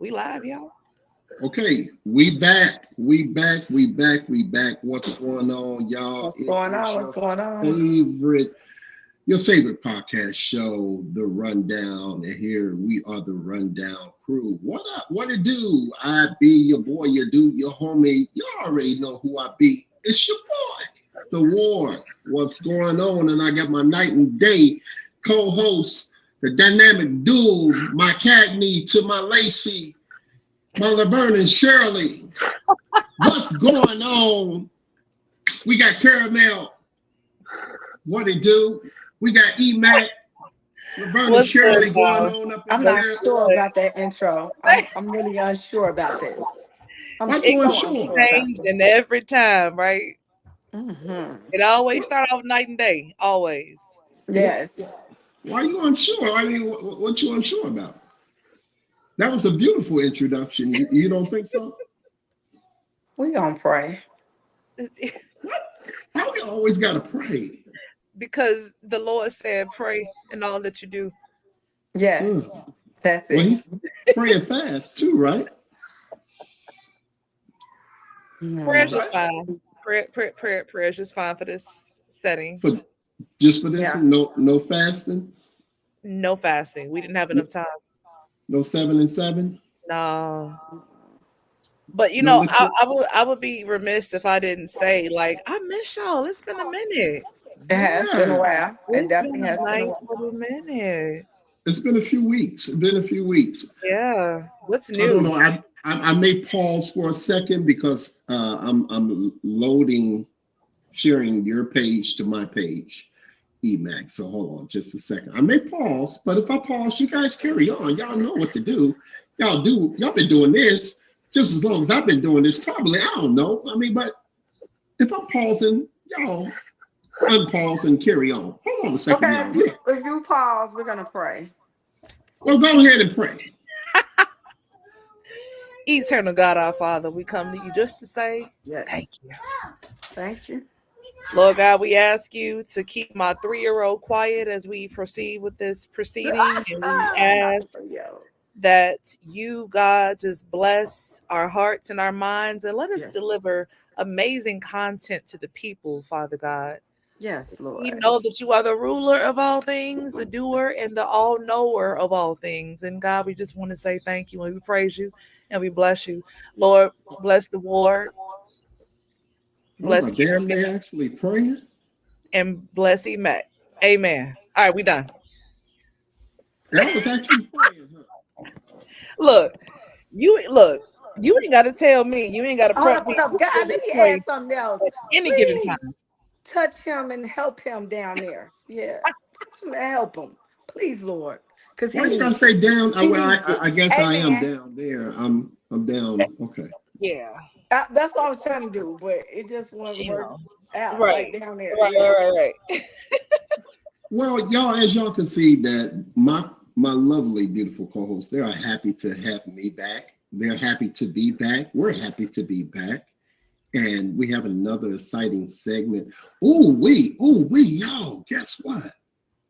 We live, y'all. Okay, we back. What's going on, y'all? What's It going is on? What's going on? favorite, your favorite podcast show, The Rundown. And here we are, the Rundown crew. What up? What it do? I be your boy, your dude, your homie. You already know who I be. It's your boy, The War. What's going on? And I got my night and day co-host, the dynamic duo, my Cagney to my Lacey, my Laverne and Shirley. What's going on? We got Caramel. What it do? We got E-Mac, Laverne and What's Shirley good, going y'all? on up in I'm not here. sure about that intro. I'm really unsure about this. I'm What's It going so keeps on? unsure about this. changing every time, right? Hmm. It always start off night and day. Always. Yes. Why are you unsure? I mean, what you unsure about? That was a beautiful introduction. You don't think so? We gonna pray. What? How we always gotta pray? Because the Lord said, pray in all that you do. Ugh. Yes. That's Well, it. he's praying fast too, right? Prayer's Mm. just Right? fine. Prayer's just fine for this setting. For just for this Yeah. one, no fasting, No fasting. We didn't have enough time. no 7 and 7, No. But no liquid. I would be remiss if I didn't say, like, I miss y'all. It's been a minute. It has been a Yeah, while. It It's been definitely a has been a nice while. little minute. it's been a few weeks. It's been a few weeks. Yeah. What's I don't new? know. I may pause for a second because I'm loading, sharing your page to my page, Emac. So hold on just a second. I may pause, but if I pause, you guys carry on. Y'all know what to do. Y'all been doing this just as long as I've been doing this. Probably, I don't know. I mean, but if I'm pausing, y'all unpause and carry on. Hold on a second, Okay, y'all. Yeah. if you pause, we're gonna pray. Well, go ahead and pray. Eternal God, our Father, we come to you just to say thank Yes. you. Thank you. Lord God, we ask you to keep my 3-year-old quiet as we proceed with this proceeding. And we Not ask for you. that you, God, just bless our hearts and our minds and let us Yes. deliver amazing content to the people, Father God. Yes, We Lord. know that you are the ruler of all things, the doer and the all knower of all things. And God, we just want to say thank you and we praise you and we bless you. Lord, bless the ward, Oh, bless my Karen, damn, they actually praying? and bless Emac. Amen. All right, we done. That was actually praying, huh? Look, you ain't got to tell me. You ain't got to Hold prep up, me hold up. God, let to me pray add something else. at any given time. Please touch him and help him down there. Yeah. Touch him and help him. Please, Lord. Because he Why you gotta needs it. stay down? He Well, needs it. I guess I am Amen. down there. I'm down. Okay. Yeah, That's what I was trying to do, but it just wasn't you work know. out Right. right down there. Right, Yeah. right, right, right. Well, y'all, as y'all can see, that my lovely, beautiful co-hosts, they are happy to have me back. They're happy to be back. We're happy to be back, and we have another exciting segment. Y'all, guess what?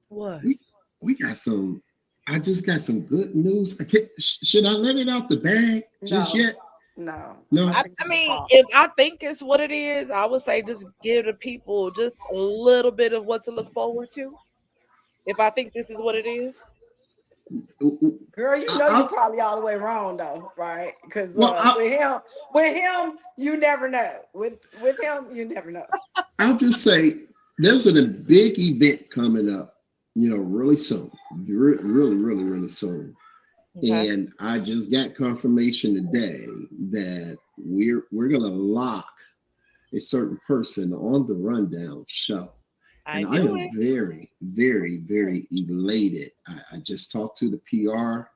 What? We we got some. I just got some good news. Should I let it out the bag just No, yet? no. I No. think I it's mean, false. if I think it's what it is, I would say just give the people just a little bit of what to look forward to. If I think this is what it is, Girl, you know you I, probably all the way wrong though, right? Because well, with him, you never know. With him, you never know. I'll just say there's a big event coming up, really soon, really soon. okay. And I just got confirmation today that we're gonna lock a certain person on the Rundown show. I And I knew am it. very elated. I just talked to the PR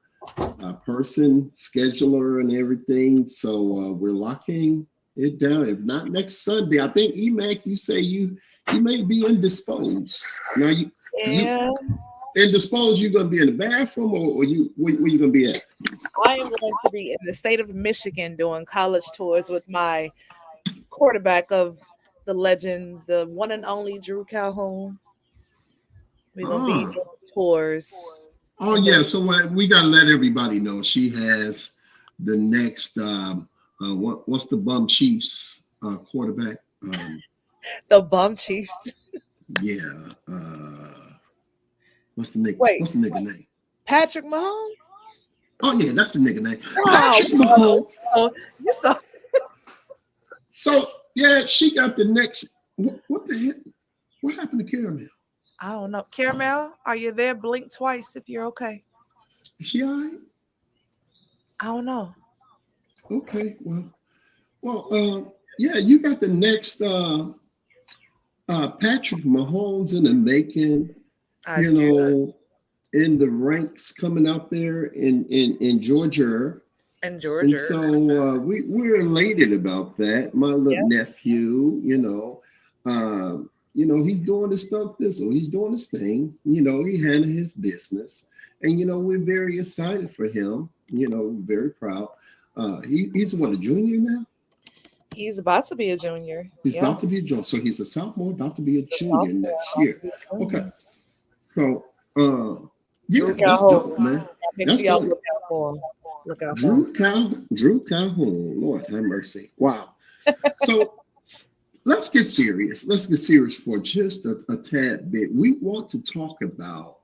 person, scheduler, and everything. So we're locking it down. If not next Sunday, I think Emac, you say you may be indisposed. Now you Yeah, indisposed. You gonna be in the bathroom, or you where you gonna be at? I am going to be in the state of Michigan doing college tours with my quarterback of the legend, the one and only Drew Calhoun. We're gonna be Oh, doing tours oh in yeah. the So we gotta let everybody know she has. the next what's the bum Chiefs quarterback? The bum Chiefs. Yeah. Wait, What's the nigga name? Patrick Mahomes? Oh yeah, that's the nigga name. Oh, Patrick Mahomes. oh, you saw So yeah, she got the next. What the heck? What happened to Caramel? I don't know. Caramel, are you there? Blink twice if you're okay. Is she all right? I don't know. Okay. Yeah, you got the next Patrick Mahomes in the making. I You do. know, in the ranks coming out there in Georgia. And And Georgia. so we're elated about that. My little Yeah. nephew, he's doing his stuff this, or he's doing his thing. He handling his business, and we're very excited for him. Very proud. He's what, a junior now? He's about to be a junior. He's Yeah. about to be a junior, so he's a sophomore, about to be a The junior sophomore next about to year. be a Okay, junior. so Drew yeah, that's Calhoun. dope, man. Make sure That's y'all dope. look out for him. Look out for him. Drew Calhoun. Lord have mercy. Wow. So let's get serious. Let's get serious for just a tad bit. We want to talk about.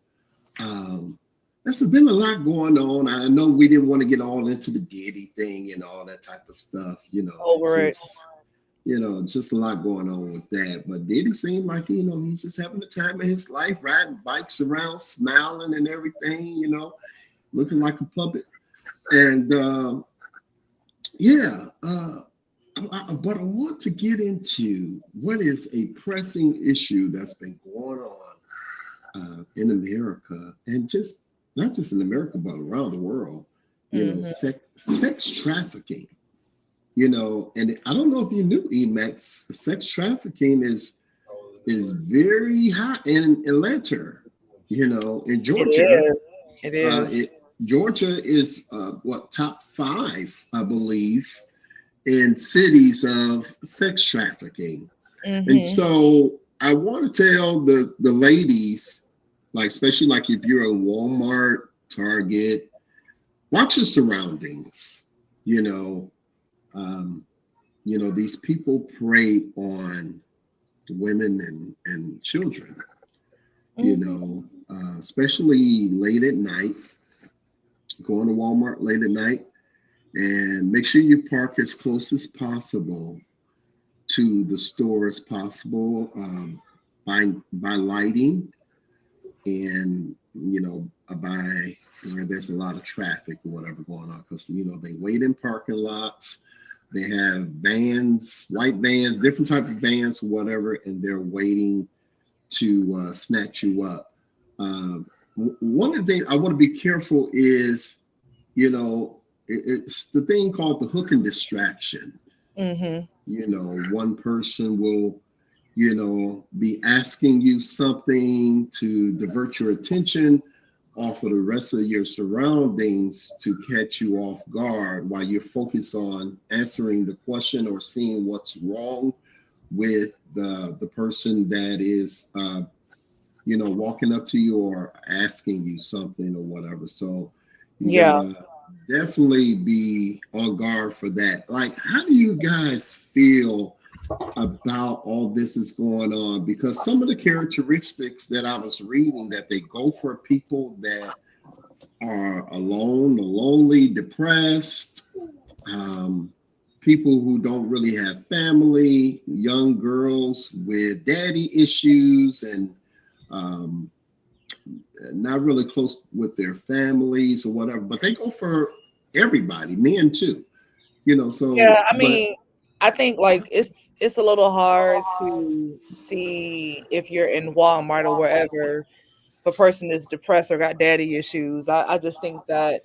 Um, there's been a lot going on. I know we didn't want to get all into the Diddy thing and all that type of stuff. It's Over it. just a lot going on with that. But Diddy seemed like he's just having the time of his life, riding bikes around, smiling and everything. Looking like a puppet. And yeah. But I want to get into what is a pressing issue that's been going on in America, and just not just in America, but around the world. Hmm. Sex trafficking. And I don't know if you knew, Emax, sex trafficking is very high in Atlanta. In It Georgia, is. It is. Georgia is what, top five, I believe, in cities of sex trafficking. And Hmm. so I want to tell the ladies, like, especially like if you're in Walmart, Target, watch your surroundings. You know, um, these people prey on women and children. Hmm. Especially late at night, going to Walmart late at night, and make sure you park as close as possible to the store as possible, by lighting, and by where there's a lot of traffic or whatever going on, because they wait in parking lots. They have vans, white vans, different type of vans or whatever, and they're waiting to snatch you up. um, One of the things I want to be careful is, it's the thing called the hook and distraction. Hmm. One person will, be asking you something to divert your attention off of the rest of your surroundings to catch you off guard while you're focused on answering the question or seeing what's wrong with the person that is walking up to you or asking you something or whatever. So you Yeah. gotta definitely be on guard for that. Like, how do you guys feel about all this is going on? Because some of the characteristics that I was reading, that they go for people that are alone, lonely, depressed, um, people who don't really have family, young girls with daddy issues, and um, not really close with their families or whatever. But they go for everybody, men too. Yeah. So, I but mean, I think like it's a little hard to see if you're in Walmart or wherever if a person is depressed or got daddy issues. I just think that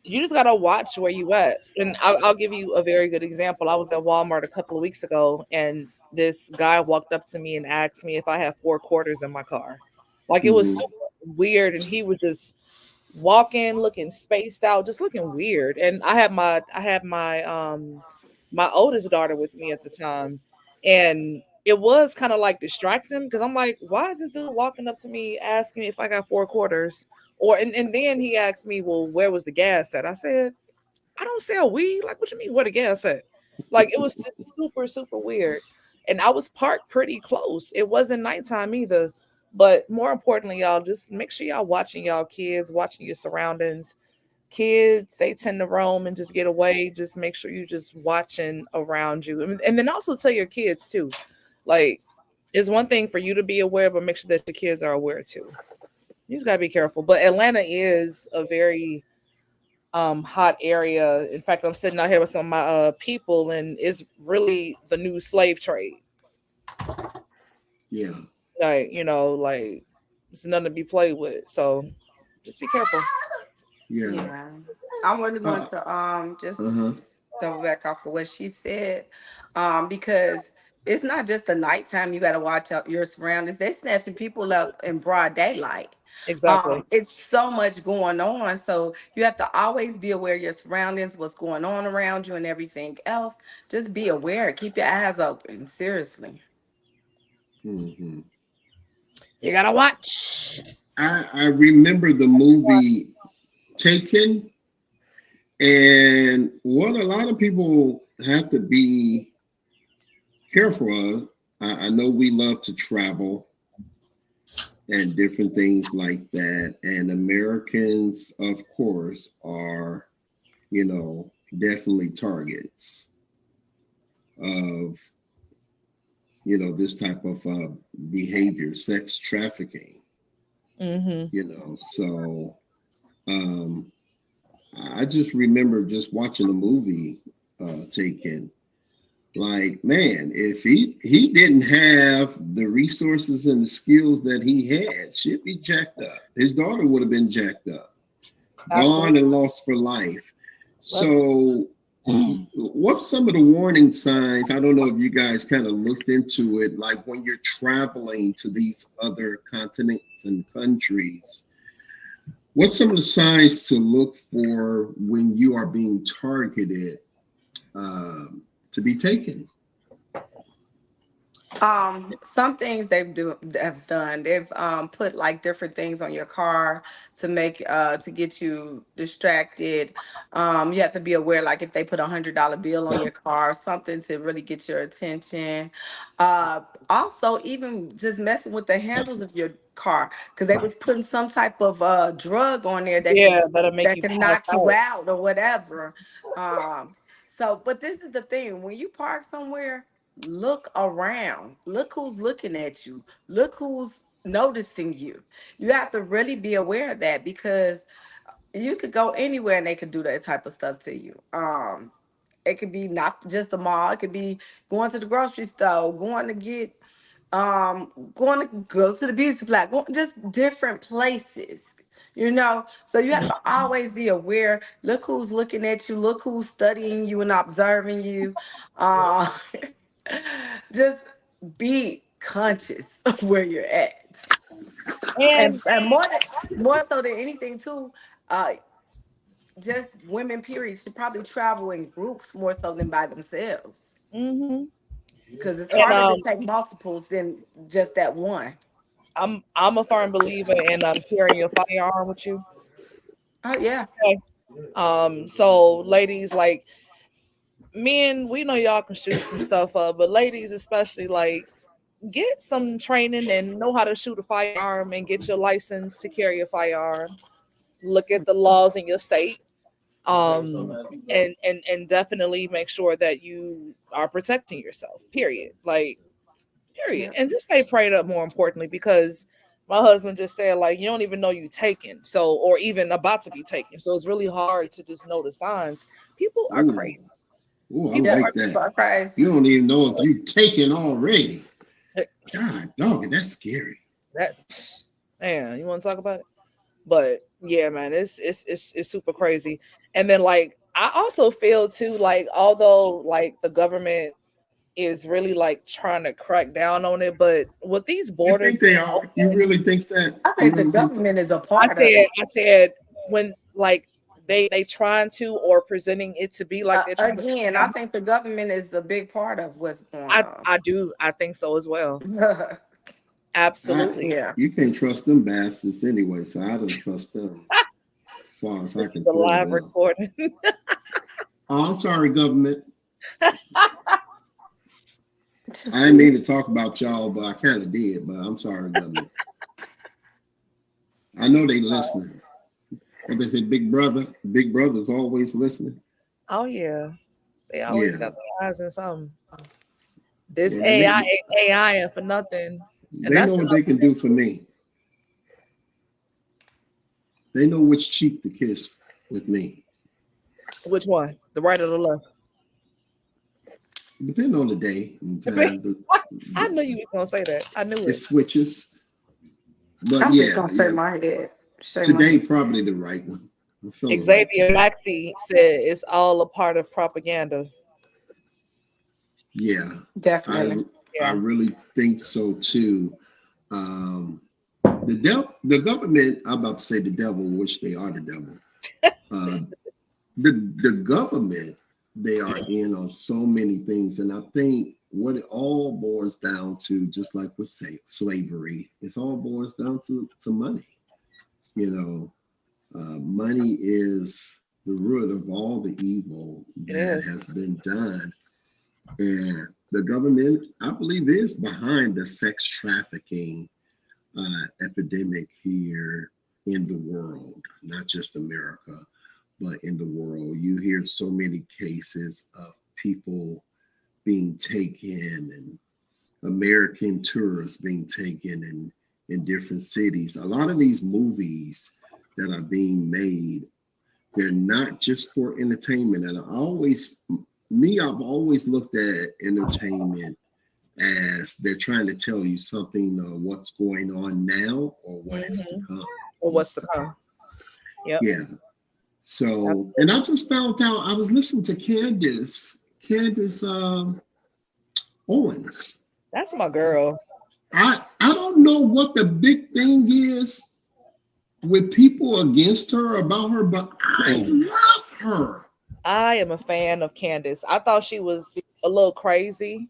you just gotta watch where you at. And I'll give you a very good example. I was at Walmart a couple of weeks ago, and this guy walked up to me and asked me if I had 4 quarters in my car. Like it was mhm, super weird, and he was just walking, looking spaced out, just looking weird. And I had my my oldest daughter with me at the time, and it was kind of like distracting because I'm like, why is this dude walking up to me asking me if I got 4 quarters? And then he asked me, well, where was the gas at? I said, I don't sell weed. Like, what you mean? Where the gas at? Like, it was just super, super weird. And I was parked pretty close. It wasn't nighttime either. But more importantly, y'all, just make sure y'all watching y'all kids, watching your surroundings. Kids, they tend to roam and just get away. Just make sure you just watching around you. And then also tell your kids too. Like, it's one thing for you to be aware, but make sure that the kids are aware too. You just gotta be careful. But Atlanta is a very hot area. In fact, I'm sitting out here with some of my people, and it's really the new slave trade. Yeah, Like, like it's nothing to be played with. So just be careful. yeah. Yeah. I really want Uh, to just uh-huh. double back off of what she said. Because it's not just the nighttime you gotta watch out your surroundings. They snatching people up in broad daylight. Exactly. It's so much going on. So you have to always be aware of your surroundings, what's going on around you and everything else. Just be aware. Keep your eyes open. Seriously. Hmm. You gotta watch. I remember the movie Taken, and what a lot of people have to be careful of. I know we love to travel and different things like that, and Americans, of course, are definitely targets of this type of behavior, sex trafficking. Mm-hmm. So um, I just remember just watching the movie Taken. Like, man, if he didn't have the resources and the skills that he had, she'd be jacked up. His daughter would have been jacked up, gone Absolutely. and lost for life. Well, So, what's some of the warning signs? I don't know if you guys kind of looked into it, like when you're traveling to these other continents and countries. What's some of the signs to look for when you are being targeted to be taken? Some things have done. They've put like different things on your car to make to get you distracted. You have to be aware, like if they put $100 bill on your car, something to really get your attention. Also, even just messing with the handles of your car because they was putting some type of drug on there yeah, that'll make that you can pass knock you out. out or whatever. But this is the thing: when you park somewhere, look around. Look who's looking at you. Look who's noticing you. You have to really be aware of that because you could go anywhere and they could do that type of stuff to you. It could be not just the mall. It could be going to the grocery store, going to go to the beauty supply, just different places. So you have to always be aware. Look who's looking at you. Look who's studying you and observing you. Uh, just be conscious of where you're at, and, And and more so than anything too. Uh, just women, period, should probably travel in groups more so than by themselves mm-hmm. because it's and harder to take multiples than just that one. I'm a firm believer in carrying your firearm with you. Oh yeah. Okay. So ladies, like men, we know y'all can shoot some stuff up, but ladies especially, like get some training and know how to shoot a firearm and get your license to carry a firearm. Look at the laws in your state. And definitely make sure that you are protecting yourself. Period. Like period. Yeah. And just stay prayed up more importantly because my husband just said like you don't even know you taken so or even about to be taken. So it's really hard to just know the signs. People are Ooh, crazy. ooh, I People Yeah. like are People that. are crazy. You don't even know if you taken already. eh, God, dog, that's scary. that man, you want to talk about it? But yeah, man, it's super crazy. And then like I also feel too like although like the government is really like trying to crack down on it, but with these You borders think they being are? You open, really think that? I You think the really think that? government is a I part of said it. I said when like they trying to or presenting it to be like they're trying to crack Again, I down. think the government is a big part of what's going I think so as well. on. I Absolutely. Yeah. You can't trust them bastards anyway, so I don't trust them as far as I This can is a throw live them. recording. Oh, I'm sorry, government. Just I didn't mean to talk about y'all, but I kind of did. But I'm sorry, government. I know they listening. What they say, Big Brother's always listening. Oh yeah, they always Yeah. got their eyes in something. This Well, AI ain't AI for nothing, and they that's know what another they can thing. do for me. They know which cheek to kiss with me. Which one, the right or the left? Depending on the day and time, I knew you was gonna say that. I knew it it. switches. But I'm just yeah, gonna shake yeah. my head. Shake my Today head. probably the right one. I'm feeling right Xavier today. Maxey said it's all a part of propaganda. Yeah, I Definitely. I Yeah. really think so too. Um, the government. I'm about to say the devil, which they are the devil. Uh, the government, they are in on so many things, and I think what it all boils down to, just like with say slavery, it's all boils down to money. You know, money is the root of all the evil It that is. has been done. And the government, I believe, is behind the sex trafficking epidemic here in the world, not just America, but in the world. You hear so many cases of people being taken and American tourists being taken in different cities. A lot of these movies that are being made, they're not just for entertainment. And I've always looked at entertainment as they're trying to tell you something what's going on now or what is to Hmm. come. Or what's What's to to come. come? Yep. Yeah. So, and Absolutely. I just found out I was listening to Candace Owens. That's my girl. I don't know what the big thing is with people against her about her, but I love her. I am a fan of Candace. I thought she was a little crazy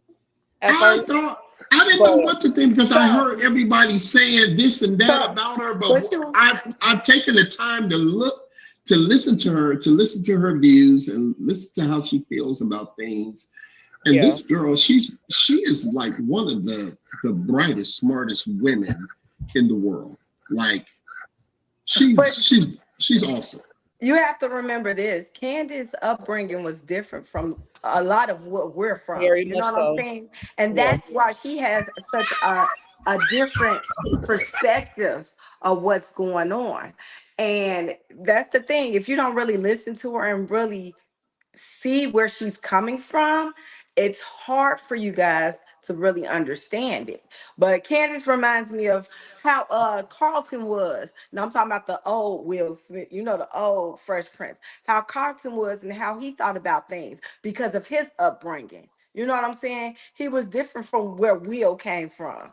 at I first, thought I didn't know but what to think because I So, heard everybody saying this and that so, about her, but but you, I've taken the time to listen to her, to listen to her views, and listen to how she feels about things. And yeah, this girl, she is like one of the brightest, smartest women in the world. Like but she's awesome. you have to remember this. Candace's upbringing was different from a lot of what we're from. very You know much what I'm so. saying? And Yeah. that's why she has such a different perspective of what's going on. And that's the thing. If you don't really listen to her and really see where she's coming from, it's hard for you guys to really understand it. But Candace reminds me of how Carlton was. Now I'm talking about the old Will Smith, you know, the old Fresh Prince. How Carlton was and how he thought about things because of his upbringing. You know what I'm saying? He was different from where Will came from.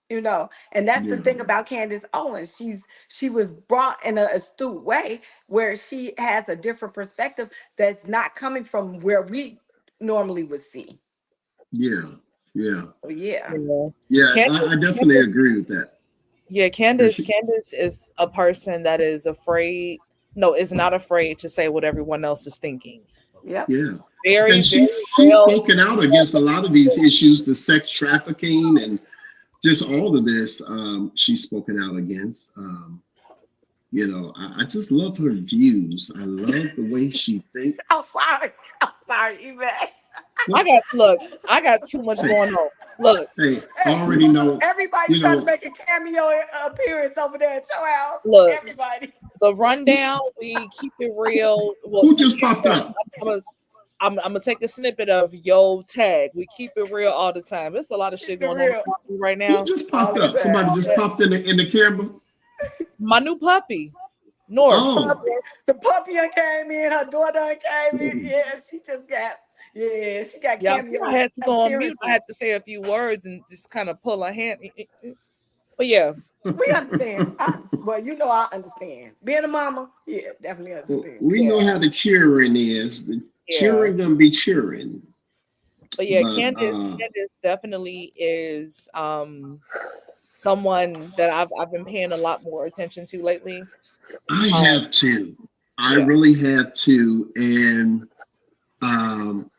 You know, and that's the Yeah, thing about Candace Owens. She was brought in an astute way where she has a different perspective that's not coming from where we normally would see. yeah, yeah, So yeah. Yeah. yeah. Candace, I definitely Candace, agree with that. yeah, Yeah, Candace is a person that is afraid, no, is not afraid to say what everyone else is thinking. Yep. yeah. Very, And very she's well. spoken out against a lot of these issues, the sex trafficking and just all of this. She's spoken out against. I just love her views. I love the way she I'm thinks. sorry. I'm sorry, Eva. I What? got look, I got too much Hey, going on. Look, hey, I Hey, already know. everybody You trying to know make a cameo appearance over there at your house. look, Everybody. the who, rundown, we keep it real. Well, who we just keep popped up? I'm gonna take a snippet of yo tag. We keep it real all the time. There's a lot of shit Keep it going on real. right Who now. just All popped the up? Somebody time. just But popped in the camera. my new puppy, The North. Oh, puppy, the puppy done came in, her daughter done came in. Yeah, she just got, yeah, she got Yeah, I cameo had to go on mute. I appearances. had to say a few words and just kind of pull a hand. But yeah, We understand. Well, you know, I understand. Being a mama, yeah, definitely understand. we know yeah, how the cheering is. The yeah. cheering gonna be cheering. But yeah, But Candace definitely is someone that I've been paying a lot more attention to lately. I Um, have to. I yeah, really have to. And Um,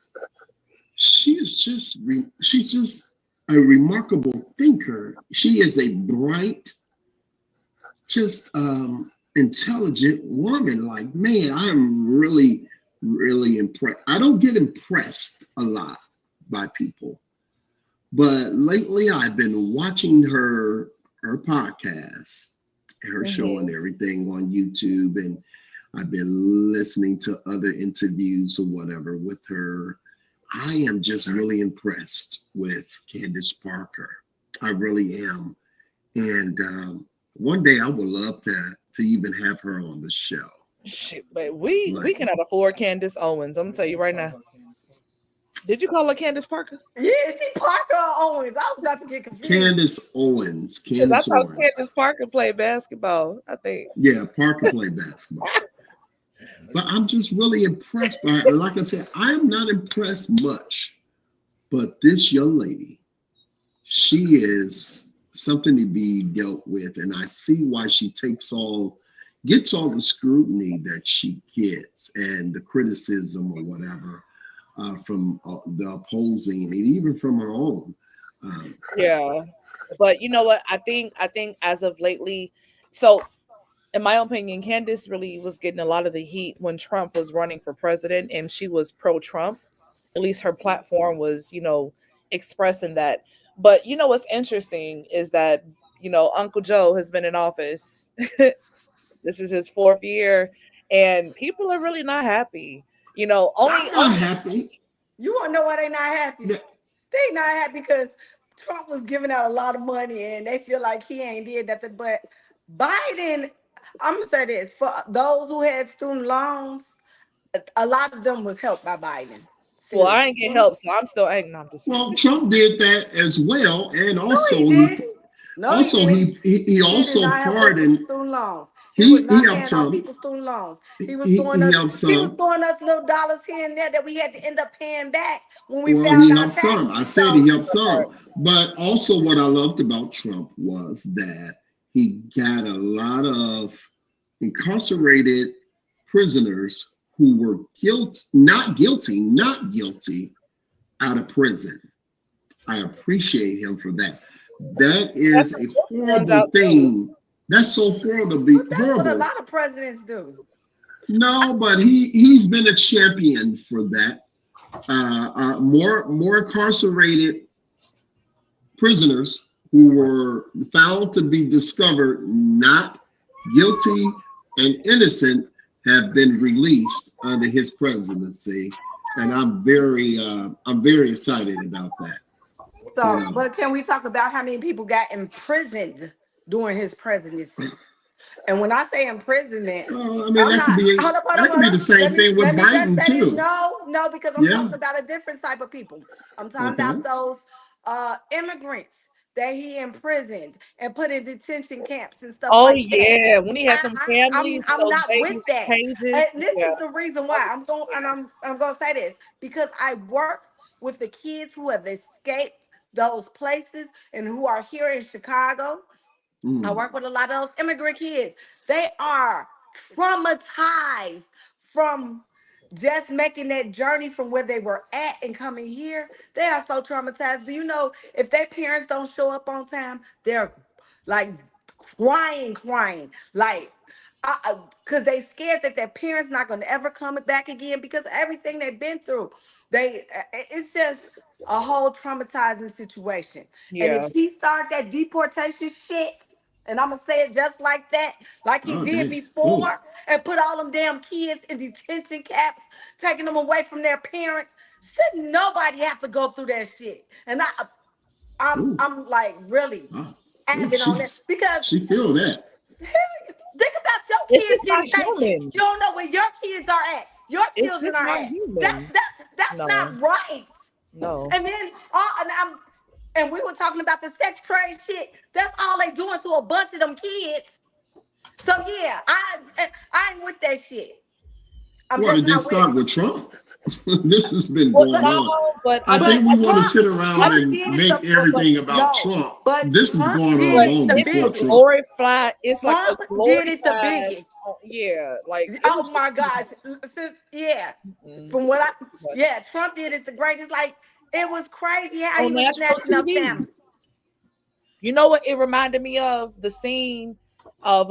she is just she's just a remarkable thinker. She is a bright, just intelligent woman. Like, man, I'm really, really impressed. I don't get impressed a lot by people, but lately I've been watching her podcast, her show Hmm. and everything on YouTube, and I've been listening to other interviews or whatever with her. I am just really impressed with Candace Parker. I really am. And one day I would love to even have her on the show. Shit, but we Like cannot afford Candace Owens. I'm gonna tell you right now. Did you call her Candace Parker? Yeah, she Parker Owens. I was about to get confused. Candace Owens. Because I Candace thought Candace Owens. Parker played basketball. I think. Yeah, Parker played basketball. But I'm just really impressed by her. Like I said, I'm not impressed much, but this young lady, she is something to be dealt with. And I see why she gets all the scrutiny that she gets and the criticism or whatever from the opposing and even from her own. Um, Yeah, but you know what? I think as of lately, so in my opinion, Candace really was getting a lot of the heat when Trump was running for president, and she was pro-Trump. At least her platform was, expressing that. But you know what's interesting is that Uncle Joe has been in office. This is his fourth year, and people are really not happy. I'm not Only happy. You want to know why they not happy? that- They not happy because Trump was giving out a lot of money and they feel like he ain't did nothing. But Biden, I'm gonna say this for those who had student loans, a lot of them was helped by Biden. well, I Seriously. ain't get help, so I'm still angry. No, I'm just Well, Trump did that as well, and No, he also didn't. No, he didn't. he He did also not help us with the pardoned. student loans. He was He not helped paying on some. people's student loans. He helped He was some. throwing us little dollars here and there that we had to end up paying back when we Well, filed he our helped some. I taxes. said he So helped some. But also, what I loved about Trump was that he got a lot of incarcerated prisoners who were not guilty out of prison. I appreciate him for that. That that's is the a ones horrible out too. thing. That's so horrible to be but that's what a horrible. lot of presidents do. No, but he's been a champion for that. More incarcerated prisoners who were found to be discovered not guilty and innocent have been released under his presidency, and I'm very excited about that. You So, know, but can we talk about how many people got imprisoned during his presidency? And when I say imprisonment, well, I mean I'm not. that could be the Let same me thing with let me just Biden say this. too. No, because I'm Yeah. talking about a different type of people. I'm talking Okay. about those immigrants that he imprisoned and put in detention camps and stuff Oh like that. yeah, when he had them families with I'm those not with babies in that. cages. And this Yeah. is the reason why I'm going to say this because I work with the kids who have escaped those places and who are here in Chicago. I Mm. work with a lot of those immigrant kids. They are traumatized from just making that journey from where they were at and coming here. They are so traumatized. Do you know if their parents don't show up on time, they're like crying, like because they scared that their parents not going to ever come back again because of everything they've been through. It's just a whole traumatizing situation. And if Yeah. he start that deportation shit, and I'm gonna say it just like that, like he Oh did dang. Oh. before, and put all them damn kids in detention camps, taking them away from their parents. Shouldn't nobody have to go through that shit? And Oh. I'm like really Wow. Oh. adamant on that because She feel that. think about your It's kids just not getting taken. human. You don't know where your kids are at. Your It's children just are not at. human. That's No, not right. no. And then and we were talking about the sex trade shit. That's all they doing to a bunch of them kids. So yeah, I ain't with that shit. I'm Well, just it didn't not with it. start with Trump. This has been Well, going But on. no, I but think we want to Trump sit around Trump and did it make the but everything about no, Trump. but This is Trump going on did but it long the it's a before Trump. biggest. glorified. It's like a Trump did it the glorified. biggest. Yeah, like it Oh was just my too gosh. much. Yeah. Mm, From it what I was too Yeah, Trump did it the greatest. Like it was crazy how he on was national snatching up TV. families. You know what it reminded me of? The scene of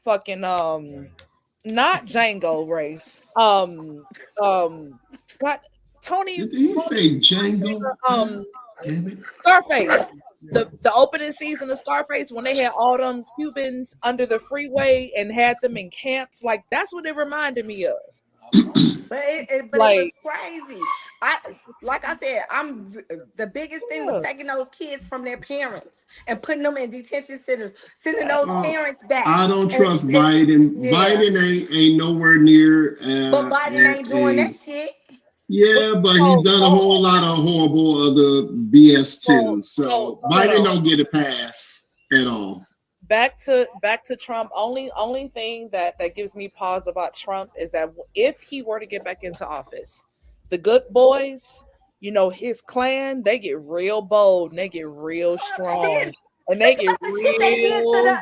fucking not Django Ray. Um got Tony Did he say Django? God damn it. Scarface. The opening season of Scarface when they had all them Cubans under the freeway and had them in camps, like that's what it reminded me of. But it was Like, crazy. I like I said, the biggest thing was yeah, taking those kids from their parents and putting them in detention centers, sending those Uh, parents back. I don't And, trust and Biden. yeah, Biden ain't nowhere near but Biden ain't doing that a shit. but yeah, but he's done a hold whole on. lot of horrible other BS So too. So hold Biden on. don't get a pass at all. Back to Trump. Only thing that gives me pause about Trump is that if he were to get back into office, the good boys, his clan, they get real bold and they get real Hold up, and strong then and they think get about the shit they did to real think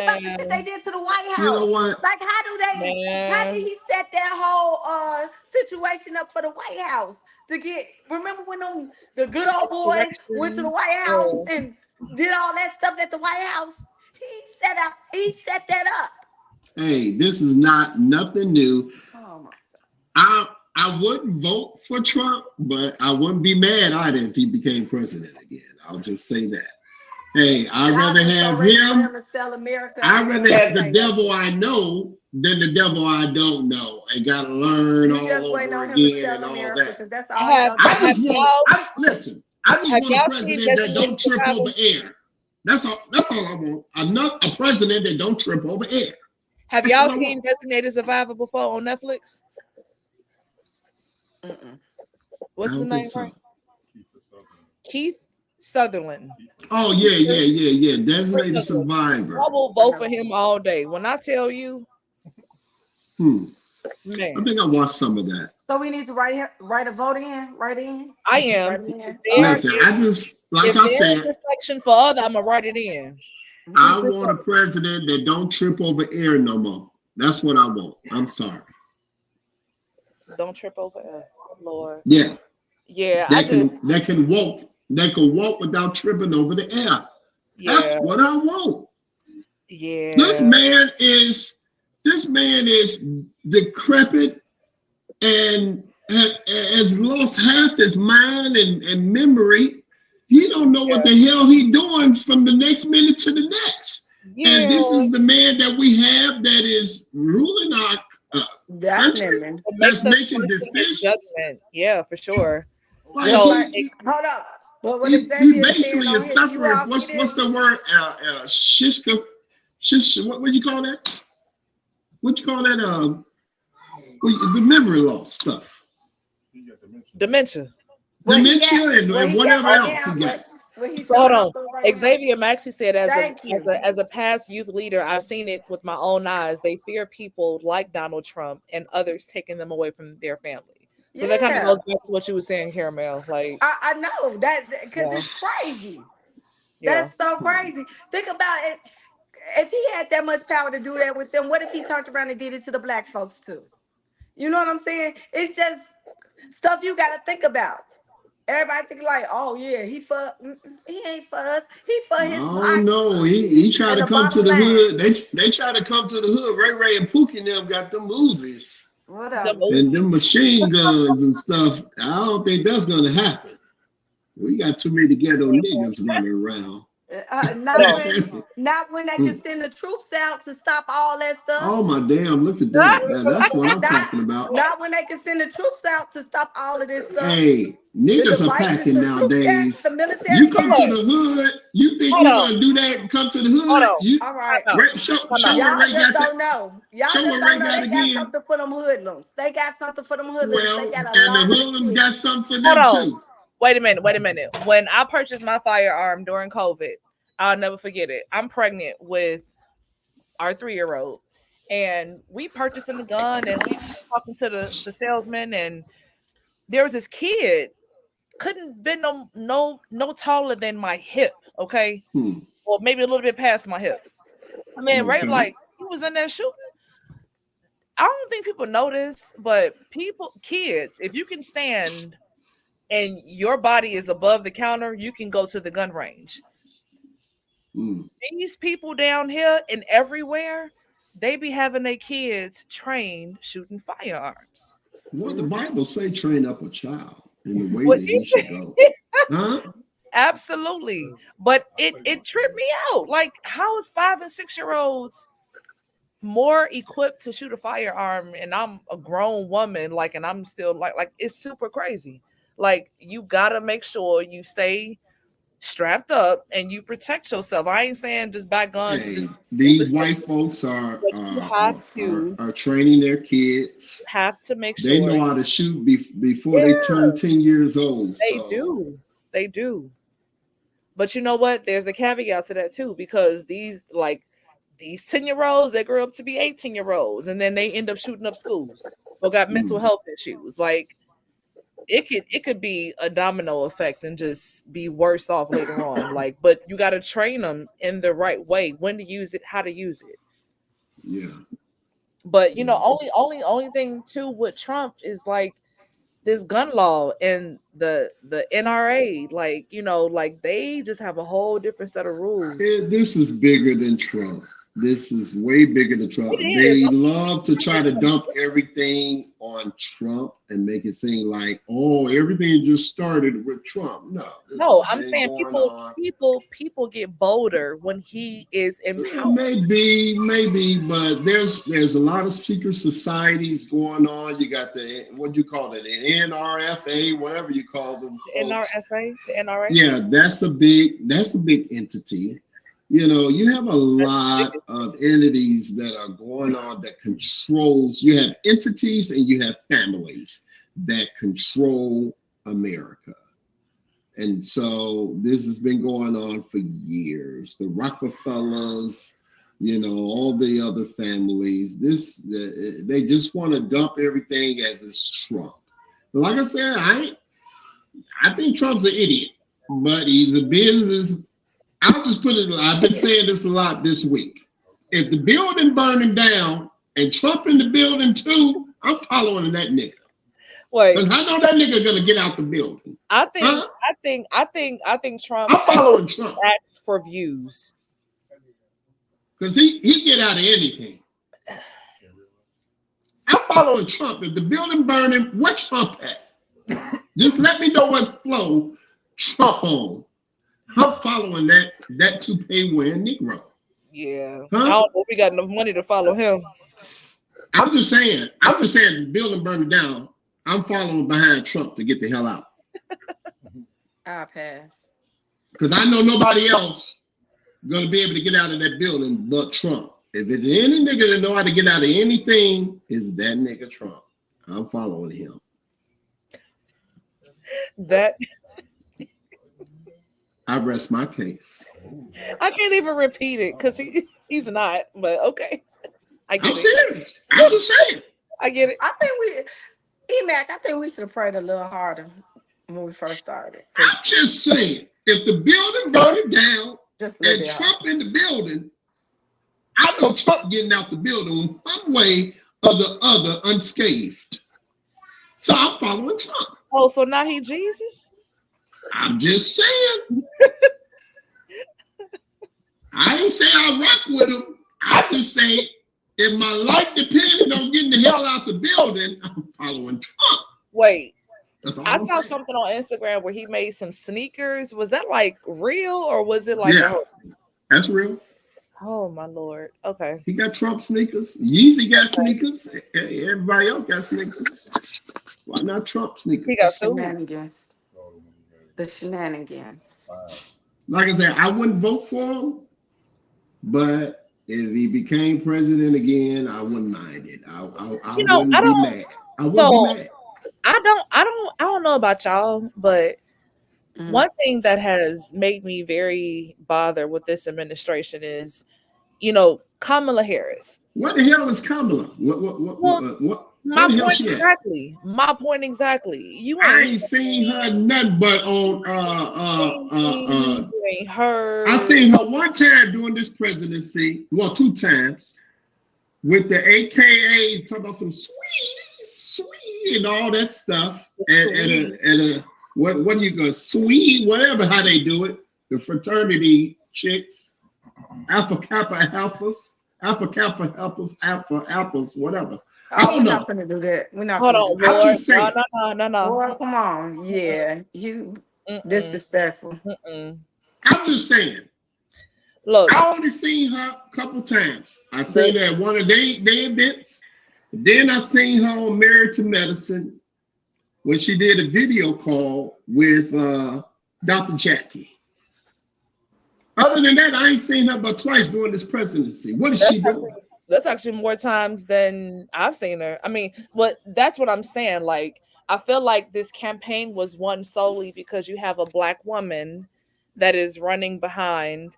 about the shit they man, did to the White You know House. what? Like how did man. he set that whole situation up for the White House to get remember when the good old boys went to the Insurrection. White House Yeah. and did all that stuff at the White House? He set that up. Hey, this is not nothing new. Oh my I wouldn't vote for Trump, but I wouldn't be mad either if he became president again. I'll just say that. Hey, I'd Y'all rather just so have ready for him him. to sell America I'd and rather have this the ain't gonna devil do. I know than the devil I don't know and got to learn You all just waiting over on him to again sell and all America that. because that's all he Have gonna I do. have just want. y'all Listen. I just have want a y'all seen president that Designated don't trip over Survivor? air. That's all. That's all I want. A president that don't trip over air. Have That's y'all what I seen want. Designated Survivor before on Netflix? Mm-mm. I What's the don't think name, right? so. Keith Sutherland. Oh yeah, yeah, yeah, yeah. Designated Sutherland. I survivor. will I vote for know. him all day. When I tell you, Hmm. I man, think I watched some of that. So we need to write a vote in, I am. write it If in. there Okay. Listen, is I just like if I there said, is a section for other, I'm gonna write it in. I Keith Mhm. this want a up. president that don't trip over air no more. That's what I want. I'm sorry. Don't trip over us, Lord. Yeah, Yeah, I that just can walk without tripping over the air. yeah, That's what I want. This yeah. man is this man is decrepit and has lost half his mind and memory. He don't know what the hell he doing from the next minute to the next. And Yeah, this is the man that we have that is ruling our country, Definitely. it makes that's us making question his decisions. judgment. Yeah, for sure. Like Just So like he hold up. But what he Xavier is saying basically on is here, do you suffering. all see What's this? the word? Shishka, shish. What would you call that? What you call that? The memory loss stuff, dementia. dementia, Where and he at whatever right else he now, got. what he's So hold coming on. off of right now. Xavier Maxey said, Thank you. as a past youth leader, I've seen it with my own eyes. They fear people like Donald Trump and others taking them away from their family. So that kind of goes Yeah. back to what you were saying, Caramel. Like, I know that because yeah, it's crazy. yeah. That's so crazy. Think about it. If he had that much power to do that with them, what if he turned around and did it to the black folks too? You know what I'm saying? It's just stuff you got to think about. Everybody think like, oh yeah, he ain't for us. He for his Oh flock no, he tried and to the come to bottom the line. hood. They tried to come to the hood. Ray Ray and Pookie and them got them Uzis The Whatever. and them Uzis. machine guns and stuff. I don't think that's gonna happen. We got too many ghetto niggas running around. Not Hold when not when they can Mm. send the troops out to stop all that stuff. Oh my damn! Look at that. on. That's what I'm Not talking about. not when they can send the troops out to stop all of this stuff. Hey, The niggas are devices packing the troops got, nowadays. the You military come to got. Look, the hood. You think hold you on, gonna do that? And come to the hold hood. on. You All right. Time out. show, Time show out. where Y'all Ray just got that. don't know. Y'all Show just where don't Ray know. got They got again. something for them hoodlums. They got something for them hoodlums. They Well, got a and the lot of hoodlums shit. got something for Hold them on. too. Wait a minute. Wait a minute. When I purchased my firearm during COVID, I'll never forget it. I'm pregnant with our 3-year old, and we purchasing the gun, and we talking to the salesman, and there was this kid couldn't been no taller than my hip, okay, Hmm. or maybe a little bit past my hip. I mean, right? Okay. Like he was in there shooting. I don't think people notice, but kids, if you can stand and your body is above the counter, you can go to the gun range. Mm. These people down here and everywhere, they be having their kids trained shooting firearms. What the Mhm. Bible say, train up a child in the way What that he should go. Huh? absolutely. But it tripped me out. Like, how is 5 and 6 year olds more equipped to shoot a firearm and I'm a grown woman, like, and I'm still like it's super crazy. Like, you gotta make sure you stay strapped up and you protect yourself. I ain't saying just buy guns and just Hey, do the these same, white folks are but are training their kids. you have to make They sure. know how to shoot before they turn Yeah, 10 years old. they So do. They do. But you know what? There's a caveat to that too, because these 10-year-olds, they grow up to be 18-year-olds and then they end up shooting up schools or got mental mm, health issues. Like, it could be a domino effect and just be worse off later on. Like, but you got to train them in the right way, when to use it, how to use it. yeah, But yeah. only thing too with Trump is like this gun law and the NRA, like, like they just have a whole different set of rules. This is bigger than Trump. This is way bigger than It Trump. is. They love to try to dump everything on Trump and make it seem like, oh, everything just started with Trump. No, this has No, I'm been saying going people on. people people get bolder when he is in power. Maybe, but there's a lot of secret societies going on. You got the what do you call it, an NRFA, whatever you call them The folks. NRFA, the NRA. Yeah, that's a big entity. You have a That's the lot biggest of entity. entities that are going on that controls. You have entities and you have families that control America. And so this has been going on for years. The Rockefellers, all the other families. They just want to dump everything as it's Trump. Like I said, I think Trump's an idiot, but he's a business. I'll just put it. I've been saying this a lot this week. If the building burning down and Trump in the building too, I'm following that nigga. Because Wait, I know that nigga gonna get out the building. I think Huh? Trump I'm following Trump. acts for views. Because he get out of anything. I'm following Trump. If the building burning, where Trump at? Just let me know what flow Trump on. I'm following that toupee wearing Negro. Yeah, I Huh? don't know if we got enough money to follow him. I'm just saying. I'm just saying. The building burning down. I'm following behind Trump to get the hell out. I'll pass. Because I know nobody else gonna be able to get out of that building but Trump. If it's any nigga that know how to get out of anything, is that nigga Trump. I'm following him. That I rest my case. I can't even repeat it because he's not. But okay, I I'm get it. serious. I'm just saying. I get it. I think EMAC, I think we should have prayed a little harder when we first started. I'm just saying. If the building burning down Just a little and bit Trump harder. in the building, I know Trump getting out the building one way or the other unscathed. So I'm following Trump. Oh, so now he Jesus? I'm just saying. I ain't say I rock with him. I just say if my life depended on getting the hell out the building, I'm following Trump. Wait, That's all I I'm saw saying. something on Instagram where he made some sneakers. Was that like real or was it like Yeah, that's real. oh my lord? Okay. He got Trump sneakers. Yeezy got sneakers. Everybody else got sneakers. Why not Trump He The got sneakers? sued. shenanigans. The shenanigans. Like I said, I wouldn't vote for him, but if he became president again, I wouldn't mind it. I You know, I wouldn't be don't. mad. I wouldn't be So mad. I don't know about y'all, but Mm. one thing that has made me very bothered with this administration is, Kamala Harris. What the hell is Kamala? Well, Where my the hell point she at? exactly. My point exactly. You I ain't ain't seen her nothing but on seen, you ain't I heard. seen her one time during this presidency, well, two times. with the AKA talking about some sweet, and all that stuff, Sweet. and what are you going sweet, whatever how they do it, the fraternity chicks, Alpha Kappa Alpha Alphas, whatever. I Oh, we're don't not know. gonna do that. We're not Hold gonna do on, that. I'm Lord. just No, saying. no, no, no, no. Boy, come on. Yeah, you Mm-mm. disrespectful. Mm-mm. I'm just saying. Look, I only seen her a couple times. I the seen her at one of their events. Then I seen her on Married to Medicine when she did a video call with Dr. Jackie. Other than that, I ain't seen her but twice during this presidency. What is that's she doing? that's actually more times than I've seen her. I mean, that's what I'm saying. Like, I feel like this campaign was won solely because you have a black woman that is running behind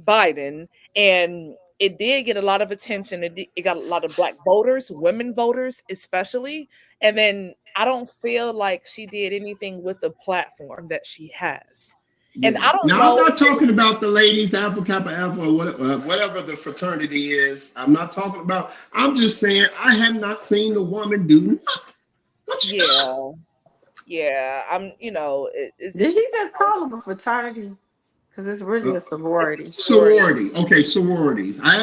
Biden, and it did get a lot of attention. It got a lot of black voters, women voters, especially. And then I don't feel like she did anything with the platform that she has. And Yeah. I don't Now I'm know. not talking about the ladies, the Alpha Kappa Alpha, or whatever the fraternity is. I'm not talking about. I'm just saying I have not seen the woman do nothing. What she done? Yeah, yeah. Did It's he just call them a fraternity? Because it's really a it's a sorority. sorority Sorority. Okay, sororities. I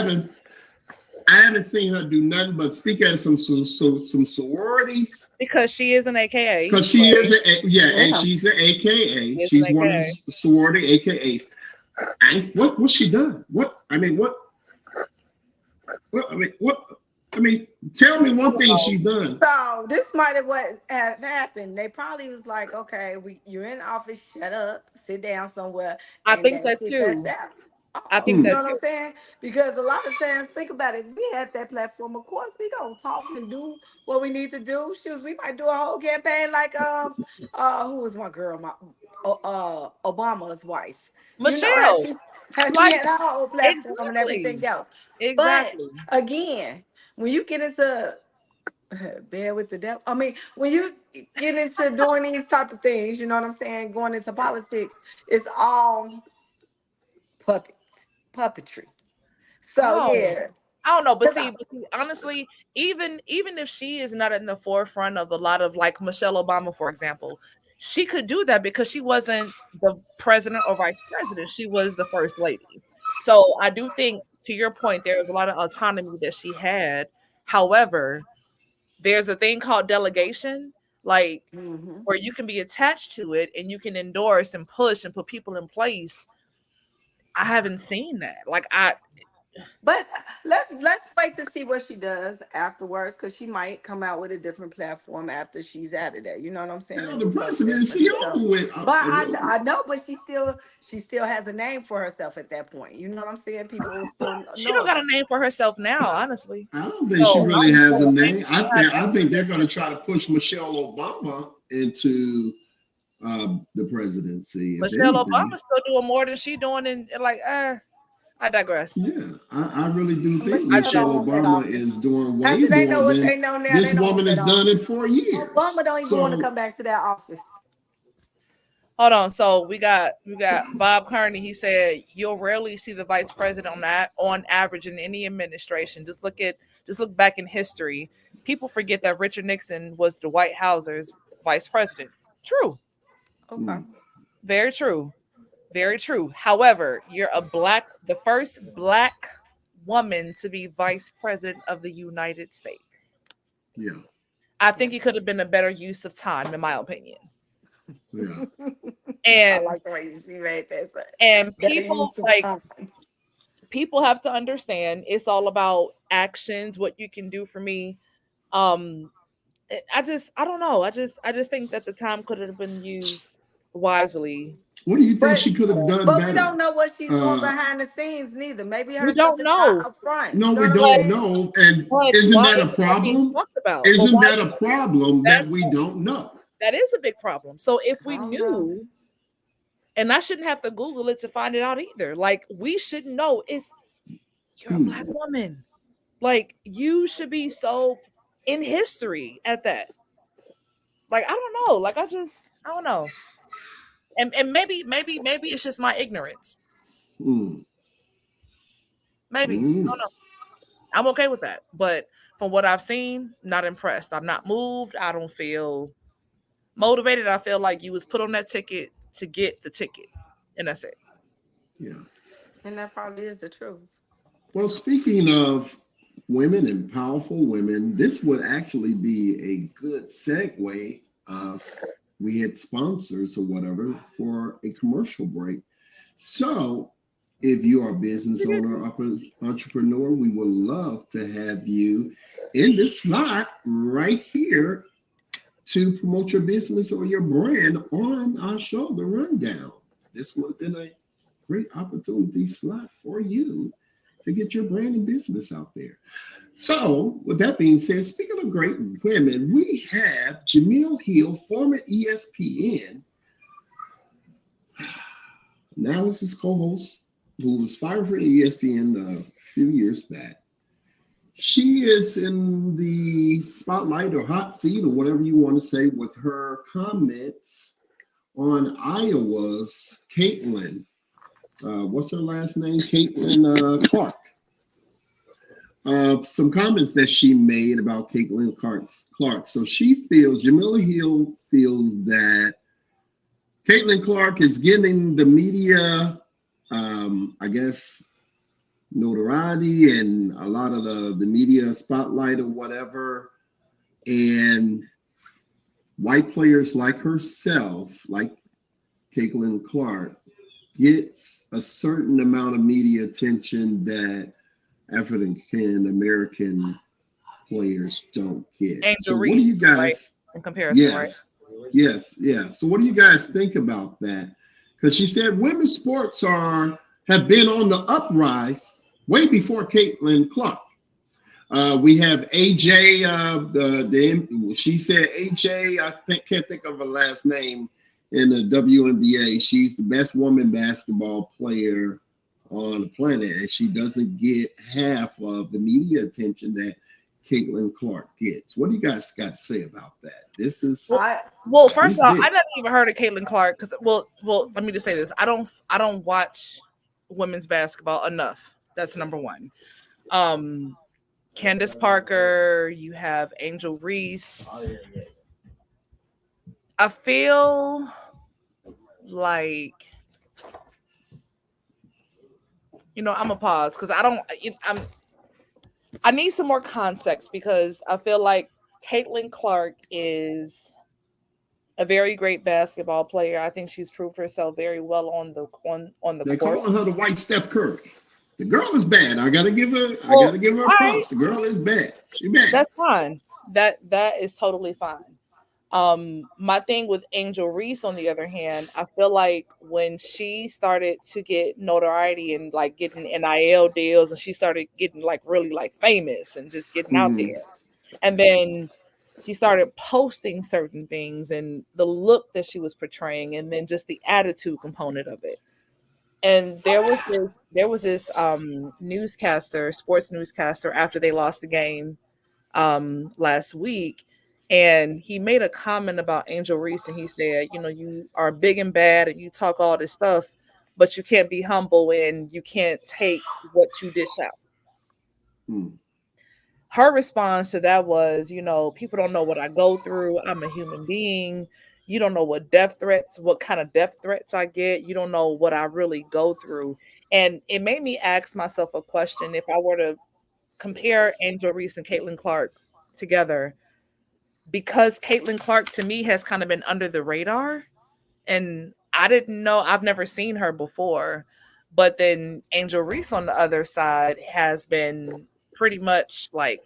haven't seen her do nothing but speak at some sororities because she is an AKA. because she is Yeah. she's an AKA. She is an She's one of the AKA. sorority AKAs. What's she done? I mean, tell me I one don't thing know. she's done. So this might have what have happened. They probably was like, okay, you're in office, shut up, sit down somewhere, I and think that's that it. That's too. that. I Oh, think you Hmm. know that what I'm too. saying? Because a lot of times, think about it. If we had that platform, of course we gonna talk and do what we need to do. Shoes, we might do a whole campaign like who was my girl, my Obama's wife. You know Michelle, how she like had her whole platform and exactly, everything else. But exactly. again, when you get into bed with the devil. I mean, when you get into doing these type of things, you know what I'm saying? Going into politics, it's all puppetry. So Oh, yeah, I don't know, but 'cause see, honestly, even if she is not in the forefront of a lot of like Michelle Obama, for example, she could do that because she wasn't the president or vice president. She was the first lady. So I do think, to your point, there was a lot of autonomy that she had. However, there's a thing called delegation, like mhm. where you can be attached to it and you can endorse and push and put people in place. I haven't seen that. Like I But let's wait to see what she does afterwards, because she might come out with a different platform after she's out of there. You know what I'm saying? Now And the do something different. presidency So, over with. but I know, but she still has a name for herself at that point. You know what I'm saying? People will still she know don't got a her. name for herself now, honestly. I don't think she So really I'm has a so name. thankful for her I now. think they're going to try to push Michelle Obama into the presidency, if Michelle anything. Obama's still doing more than she doing, and like, I digress. Yeah, I really do think I Michelle Michelle don't just want that Obama is office. doing way After they more know what than they know now, this they don't want woman that has done in office. 4 years. Obama don't even want to So come back to that office. hold on. So we got Bob Kearney. He said you'll rarely see the vice president on average in any administration. Just look back in history. People forget that Richard Nixon was Dwight Hauser's vice president. True, Okay. mm, very true. Very true. However, you're the first black woman to be vice president of the United States. yeah, I Yeah. think it could have been a better use of time, in my opinion. yeah. I And like the way she made that. So and better people use of like time. people have to understand it's all about actions, what you can do for me. Um I don't know. I just think that the time could have been used wisely. What do you think But she could have done but we better? don't know what she's doing Uh, behind the scenes neither. Maybe We her stuff don't is not know, up front. You no, know we what I'm but don't saying? know. And isn't why that a is it not being problem? talked about? But Isn't why that a problem that that we don't know? that is a big problem. So if I we don't know. knew, and I shouldn't have to Google it to find it out either. Like we should know it's you're a black Hmm. woman. Like you should be so in history at that. Like I don't know. Like I don't know. And maybe it's just my ignorance. Hmm. Maybe. I Hmm. don't know. I'm okay with that. But from what I've seen, not impressed. I'm not moved. I don't feel motivated. I feel like you was put on that ticket to get the ticket, and that's it. Yeah. And that probably is the truth. Well, speaking of women and powerful women, this would actually be a good segue. We had sponsors or whatever for a commercial break. So, if you are a business owner or entrepreneur, we would love to have you in this slot right here to promote your business or your brand on our show, The Rundown. This would have been a great opportunity slot for you to get your brand and business out there. So, with that being said, speaking of great women, we have Jamil Hill, former ESPN analysis co-host, who was fired from ESPN a few years back. She is in the spotlight or hot seat or whatever you want to say with her comments on Iowa's Caitlin. What's her last name? Caitlin Clark. Some comments that she made about Caitlin Clark. So she feels, Jamila Hill feels that Caitlin Clark is getting the media, I guess, notoriety and a lot of the media spotlight or whatever. And white players like herself, like Caitlin Clark, gets a certain amount of media attention that African American players don't get. Angel So what do Reese, you right? guys? In comparison, right? Yes, yes, yeah. So what do you guys think about that? Because she said women's sports have been on the uprise way before Caitlin Clark. We have AJ. She said AJ. Can't think of her last name in the WNBA. She's the best woman basketball player on the planet, and she doesn't get half of the media attention that Caitlin Clark gets. What do you guys got to say about that? This is Well, first this of all, I big. never even heard of Caitlin Clark because let me just say this: I don't watch women's basketball enough. That's number one. Um, Candace Parker, you have Angel Reese. I feel like I'm a pause because I need some more context because I feel like Caitlin Clark is a very great basketball player. I think she's proved herself very well on the They're court. calling her the white Steph Curry. The girl is bad. I gotta give her. I Well, gotta give her all right, props. The girl is bad. She bad. that's fine. That is totally fine. My thing with Angel Reese, on the other hand, I feel like when she started to get notoriety and like getting NIL deals, and she started getting like really like famous and just getting out Mm. there, and then she started posting certain things and the look that she was portraying, and then just the attitude component of it. And there was this newscaster, sports newscaster, after they lost the game last week, and he made a comment about Angel Reese, and he said, you are big and bad and you talk all this stuff, but you can't be humble and you can't take what you dish out. Mm. Her response to that was, people don't know what I go through. I'm a human being. You don't know what kind of death threats I get. You don't know what I really go through. And it made me ask myself a question: if I were to compare Angel Reese and Caitlin Clark together, because Caitlin Clark to me has kind of been under the radar, and I didn't know, I've never seen her before. But then Angel Reese on the other side has been pretty much like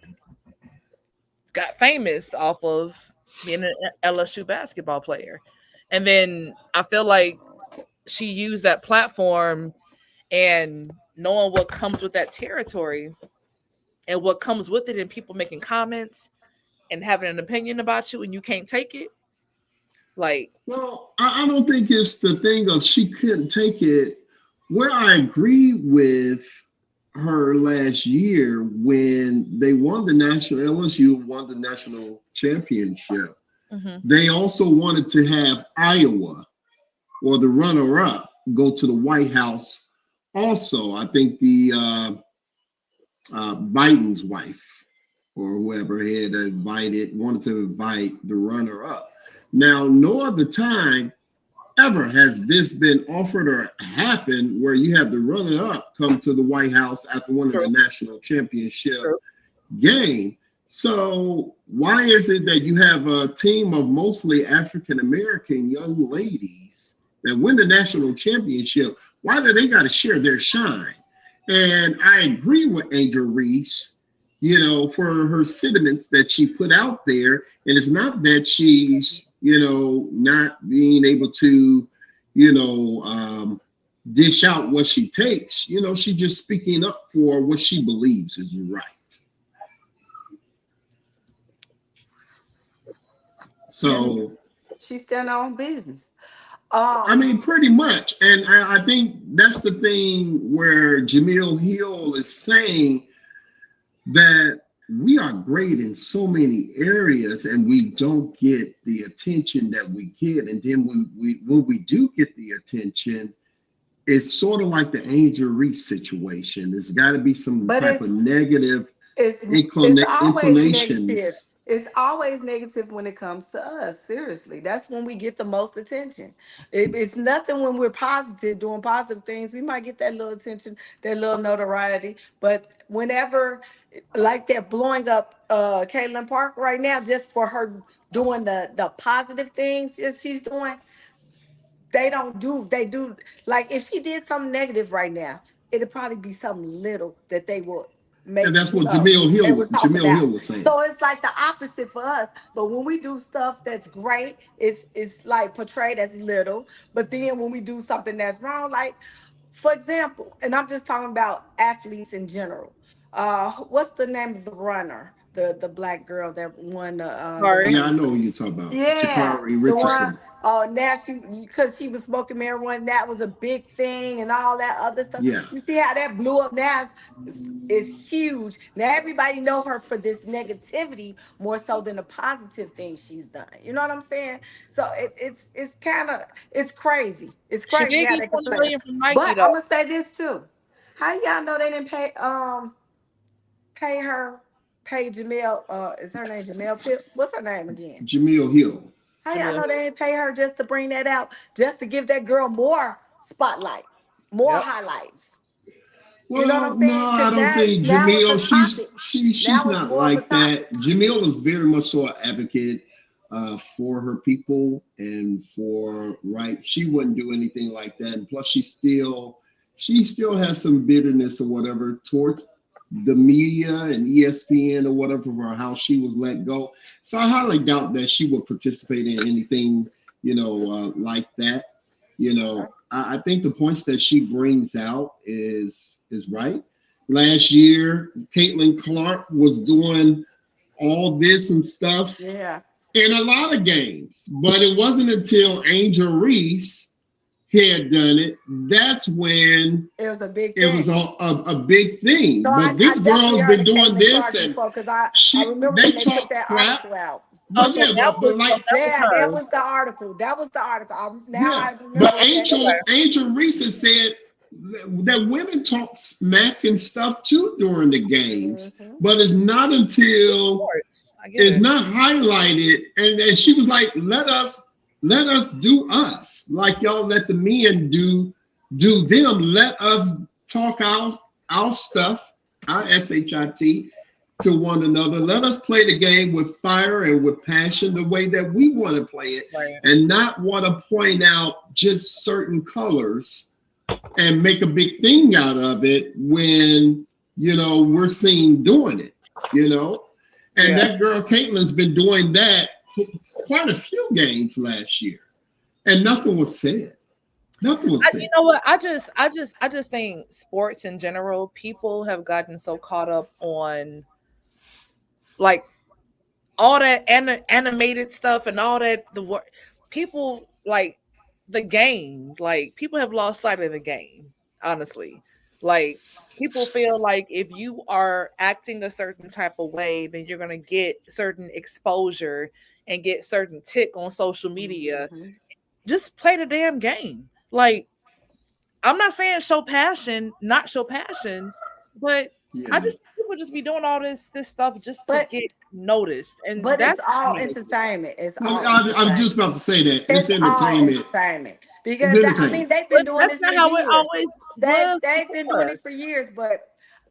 got famous off of being an LSU basketball player. And then I feel like she used that platform and knowing what comes with that territory and what comes with it, and people making comments and having an opinion about you and you can't take it. Like, Well, I don't think it's the thing of she couldn't take it. Where I agree with her last year when they won the national LSU won the national championship. mhm. They also wanted to have Iowa or the runner-up go to the White House. Also, I think Biden's wife or whoever had wanted to invite the runner up. Now, no other time ever has this been offered or happened where you have the runner up come to the White House after winning the True. national championship True. game. So why is it that you have a team of mostly African American young ladies that win the national championship? Why do they got to share their shine? And I agree with Angel Reese, for her sentiments that she put out there. And it's not that she's, not being able to, dish out what she takes. She's just speaking up for what she believes is right. And So, she's still on business. I Um, mean, pretty much. And I think that's the thing where Jamil Hill is saying that we are great in so many areas and we don't get the attention that we get. And then when we do get the attention, it's sort of like the Angel Reese situation. There's got to be some but type of negative it's it's always negative. intonations. It's always negative when it comes to us. Seriously, that's when we get the most attention. It's nothing when we're positive, doing positive things. We might get that little attention, that little notoriety. But whenever, like that, blowing up Caitlin Park right now, just for her doing the positive things that she's doing, they do, like if she did something negative right now, it'd probably be something little that they will And make, that's what they would talk Jamil about. Hill was saying. So it's like the opposite for us. But when we do stuff that's great, it's like portrayed as little. But then when we do something that's wrong, like for example, and I'm just talking about athletes in general. What's the name of the runner? The black girl that won the Sorry. Yeah, I 100. know who you're talking about. Yeah, Shakari the one. Richardson. Now she, because she was smoking marijuana, that was a big thing, and all that other stuff. Yeah. You see how that blew up now? It's huge. Now everybody know her for this negativity more so than the positive things she's done. You know what I'm saying? So it's kind of, it's crazy. It's She crazy did how get they can 20 play us. million from Nike But I'm though. gonna say this too. How y'all know they didn't pay her, pay Jamel, is her name Jamel Pips? What's her name again? Jamil Hill. How y'all Jamil know Hill. they didn't pay her just to bring that out, just to give that girl more spotlight, more Yep. highlights? You know what I'm Well, no, saying? I Because don't think now it's a Jamil. topic. She's Now it's not more of a like topic. that. Jamil is very much so an advocate for her people and for right. She wouldn't do anything like that. And plus, she still has some bitterness or whatever towards the media and ESPN or whatever for how she was let go. So I highly doubt that she would participate in anything, like that. I think the points that she brings out is right. Last year, Caitlin Clark was doing all this and stuff Yeah, in a lot of games, but it wasn't until Angel Reese had done it that's when it was a big it was thing. a big So thing. But I this definitely girl's heard been of doing Caitlin this, Clark and before because I remember they when they put talk that crap. article out. Oh, But so yeah, that but was like that was Yeah, that her. was the article. That was the article. Now yeah, I but remember what that Angel is. Okay. Angel Reese has said that women talk smack and stuff too during the games, Hmm. but it's not It's until sports. I get it's it. not highlighted. And she was like, let us do us. Like y'all let the men do them. Let us talk our stuff, our shit to one another. Let us play the game with fire and with passion the way that we want to play it Right. and not want to point out just certain colors and make a big thing out of it when we're seen doing it, you know. And Yeah. that girl Caitlin's been doing that quite a few games last year, and nothing was said. Nothing was You said. know what? I just think sports in general, people have gotten so caught up on like all that animated stuff and all that the work people like the game, like people have lost sight of the game, honestly. Like people feel like if you are acting a certain type of way, then you're going to get certain exposure and get certain tick on social media. Hmm. Just play the damn game. Like I'm not saying show passion, not show passion, but I Yeah. just people people just be doing all this stuff just to But get noticed, and but it's that's all annoying. entertainment. It's Well, all I'm entertainment. just about to say that it's It's all entertainment. entertainment It's because I mean entertainment. they've been But doing that's this not for how it years. always They've was they've been doing before. it for years, but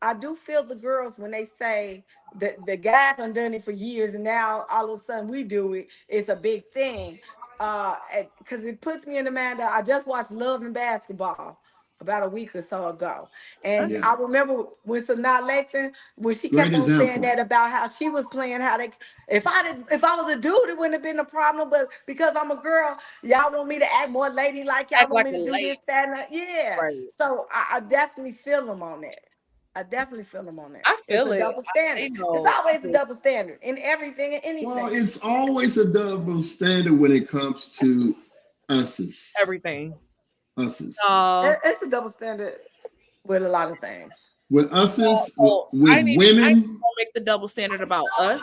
I do feel the girls when they say the guys have done it for years and now all of a sudden we do it. It's a big thing. Because it puts me in the mind that I just watched Love and Basketball about a week or so ago. And Okay. Yeah, I remember when Sanaa Lathan, when she great kept on saying example. that about how she was playing, how they if I was a dude, it wouldn't have been a problem. But because I'm a girl, y'all want me to act more lady like y'all Act want like me a to do lady, this, that, and that. Yeah. right? So I definitely feel them on that. I definitely feel them on that. I It's feel a it. double standard. You It's know, always a double standard in everything and Well, anything. it's always a double standard when it comes to us's. everything. Us's. Uh, It's a double standard with a lot of things. With us's, so with I ain't even women. gonna make the double standard about us.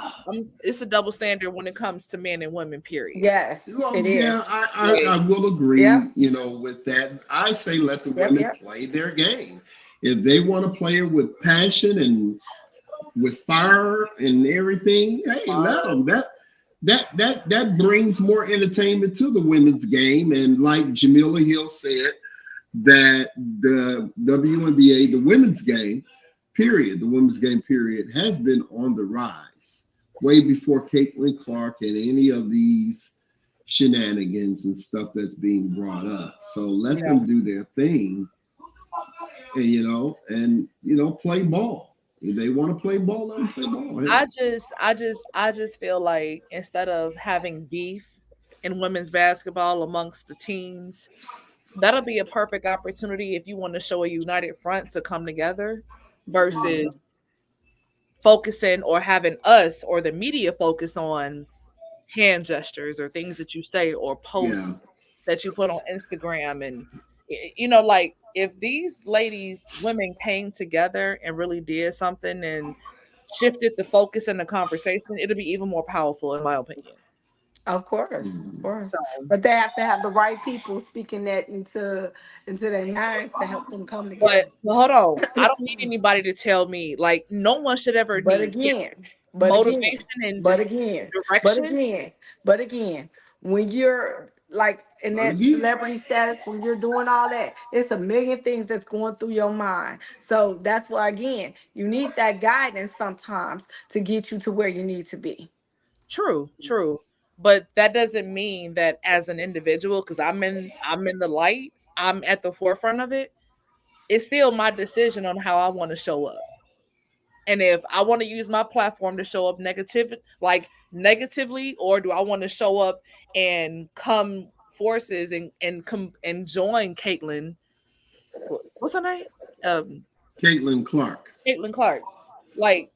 It's a double standard when it comes to men and women. Period. Yes, Well, it yeah, is. I Like, will Yep. agree, with that. I say let the Yep. women Yep. play their game. If they want to play it with passion and with fire and everything, hey, let them. That brings more entertainment to the women's game. And like Jamila Hill said, that the WNBA, the women's game, period, the women's game, period, has been on the rise way before Caitlin Clark and any of these shenanigans and stuff that's being brought up. So let yeah. them do their thing, and play ball. If they want to play ball, let them play ball. Hell, I just feel like instead of having beef in women's basketball amongst the teams, that'll be a perfect opportunity if you want to show a united front to come together Mhm. versus focusing or having us or the media focus on hand gestures or things that you say or yeah, posts that you put on Instagram and like if these ladies women came together and really did something and shifted the focus and the conversation, it'll be even more powerful in my opinion. Of course, of mhm. course. So, But they have to have the right people speaking that into their minds to help them come together. but hold on, I don't need anybody to tell me, like no one should ever But need get again, but again, motivation and but just again, but direction. again, but again, when you're like in But that again, celebrity status, when you're doing all that, it's a million things that's going through your mind. So that's why, again, you need that guidance sometimes to get you to where you need to be. True, true. But that doesn't mean that as an individual, because I'm in the light, I'm at the forefront of it, it's still my decision on how I want to show up. And if I want to use my platform to show up negatively, or do I want to show up and come forces and come and join Caitlyn? What's her name? Um, Caitlin Clark. Caitlyn Clark. Like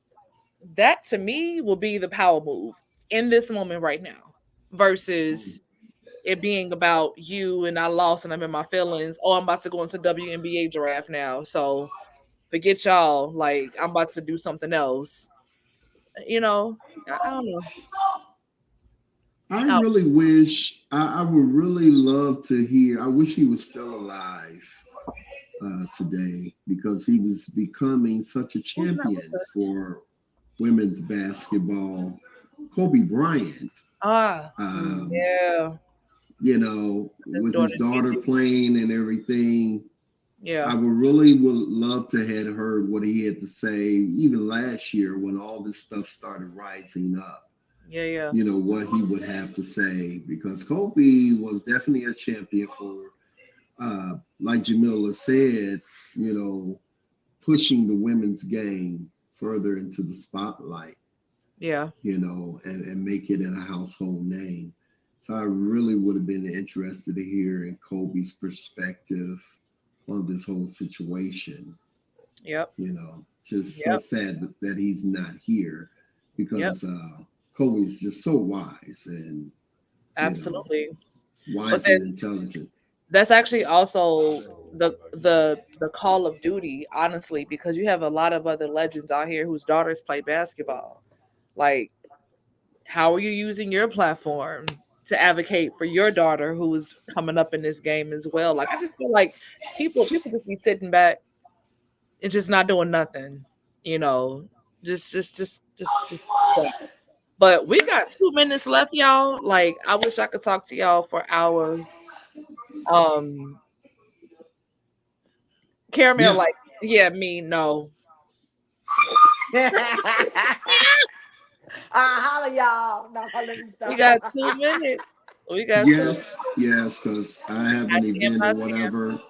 that to me will be the power move in this moment right now, versus it being about you and I lost and I'm in my feelings. Oh, I'm about to go into WNBA draft now. So forget y'all. Like I'm about to do something else. You know, I don't know. I Oh, really wish, I would really love to hear. I wish he was still alive today because he was becoming such a who's not with champion us? for women's basketball. Kobe Bryant, Ah, um, yeah. His with his daughter daughter Gigi. playing and everything. Yeah, I would love to have heard what he had to say even last year when all this stuff started rising up. yeah, yeah, What he would have to say because Kobe was definitely a champion for, like Jamila said, you know, pushing the women's game further into the spotlight, yeah. and make it in a household name. So I really would have been interested to hear in Kobe's perspective on this whole situation. Yep, Just so yep, sad that he's not here yep. because Kobe's just so wise and you know Absolutely. But wise then and intelligent. that's actually also the call of duty, honestly, because you have a lot of other legends out here whose daughters play basketball. Like, how are you using your platform to advocate for your daughter who's coming up in this game as well? Like, I just feel like people just be sitting back and just not doing nothing, you know. just. But we got 2 minutes left, y'all. Like, I wish I could talk to y'all for hours. Um, Caramel, Yeah. like, yeah, me, no. Holla, y'all. No, let me We stop. got 2 minutes. We got two. Yes, yes, because I have By an 10 event or by 10. whatever. And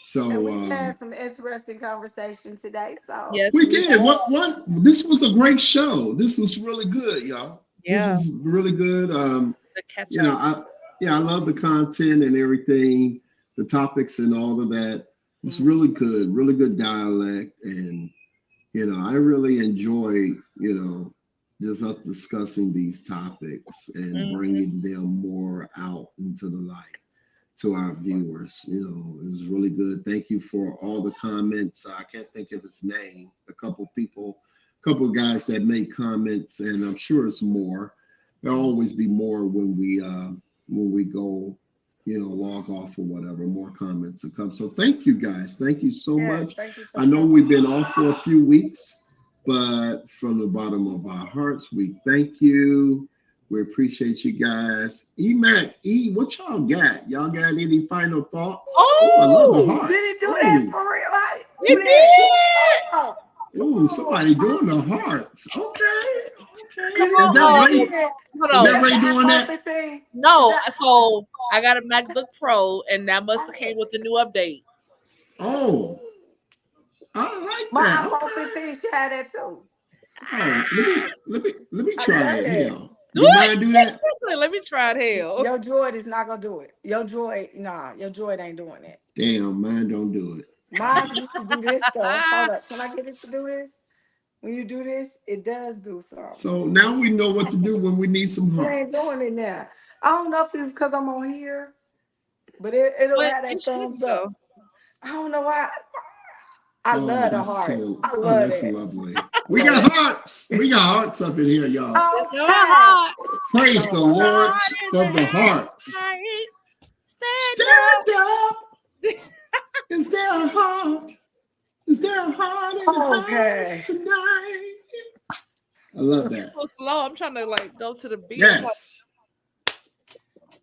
So we've had some interesting conversation today. So Yes, we we did. What this was a great show. This was really good, y'all. This yeah, is really good. the catch You know, up. I love the content and everything, the topics and all of that. It's Mhm. really good dialect. And I really enjoy, just us discussing these topics and Mhm. bringing them more out into the light to our viewers. It was really good. Thank you for all the comments. I can't think of his name. A couple people, a couple guys that made comments, and I'm sure it's more. There'll always be more when we go, log off or whatever. More comments will come. So thank you guys. Thank you so yes, much. thank you I so know so we've much. been off for a few weeks, but from the bottom of our hearts, we thank you. We appreciate you guys. Mac, what y'all got? Y'all got any final thoughts? Oh, I love the Oh, Did he hearts. do that Oh, for real? How did he we do that? did. Oh, come oh, on, somebody doing the hearts. Okay, okay. Come you Is on, that Ray? did it. hold Is that on. That's the Ray doing iPhone that? 15. Is No, that so I got a MacBook Pro, and that must have came with the new update. Oh, I like my that. iPhone Okay. 15 should have that too? Oh, let me I try love it it. here. You What? mind do that? Let me try it. Hell. Your Droid is not gonna do it. Your Droid, nah, your Droid ain't doing it. Damn, mine don't do it. Mine used to do this though. Hold up, can I get it to do this? When you do this, it does do something. So now we know what to do when we need some It ain't hearts. doing it now. I don't know if it's because I'm on here, but it'll But have it that thumbs shouldn't up. though. I don't know why. I Oh, love the that's hearts. so. I Oh, love that's it. lovely. I We love got it. hearts. We got hearts up in here, y'all. It's your Okay. heart. Praise the Lord The have Lord heart mercy. in for the the house hearts. tonight. Stand up. Stand up. Is there a heart? Is there a heart in the house Okay. tonight? I love It's that. so slow. I'm trying to like go to the beat. I'm like, Yes.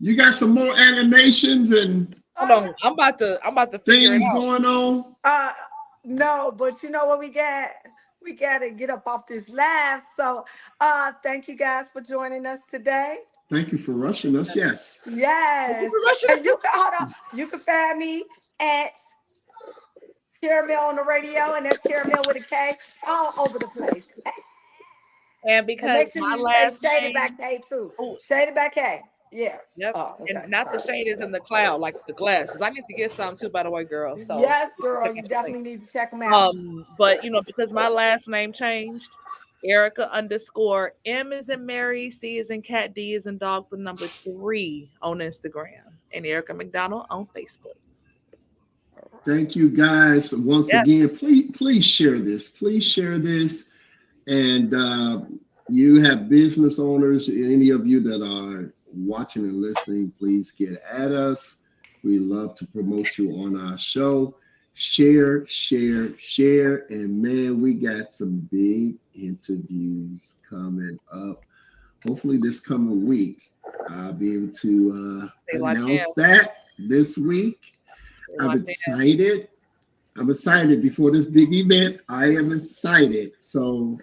You got some more animations and hold Uh, on. I'm about to figure it things out. going on. uh, no, but you know what we got? We got to get up off this live. So, thank you guys for joining us today. Thank you for rushing us. Yes. Thank you Yes, for rushing and you can hold up. You can find me at Caramel on the radio, and that's Caramel with a K, all over the place. And And because make sure my you say last Shaded by name, K too. oh, Shaded by K. Yeah. yep, Oh, and okay. not the Sorry. shade is in the cloud, like the glasses. I need to get some too, by the way, girl. So Yes, girl, check you out the link. definitely need to check them out. But because my last name changed, Erica underscore M is in Mary, C is in cat, D is in dog, the number 3 on Instagram, and Erica McDonald on Facebook. Thank you guys once Yeah. again. Please share this. Please share this. And you have business owners, any of you that are watching and listening, please get at us. We love to promote you on our show. Share, share, share. And man, we got some big interviews coming up. Hopefully, this coming week, I'll be able to Stay locked in. announce that this week. Stay I'm locked in. excited. I'm excited before this big event. I am excited. So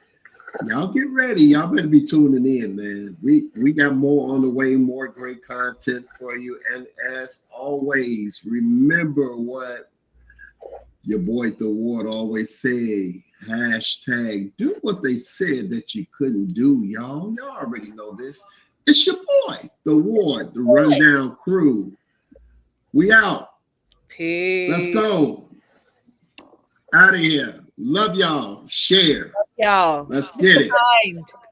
y'all get ready. Y'all better be tuning in, man. We got more on the way, more great content for you. And as always, remember what your boy The Ward always say. Hashtag do what they said that you couldn't do, y'all. Y'all already know this. It's your boy, The Ward, the Boy. Rundown Crew. We out. Let's Peace. go. Out of here. Love y'all. Share. Y'all. Let's get it. Kind.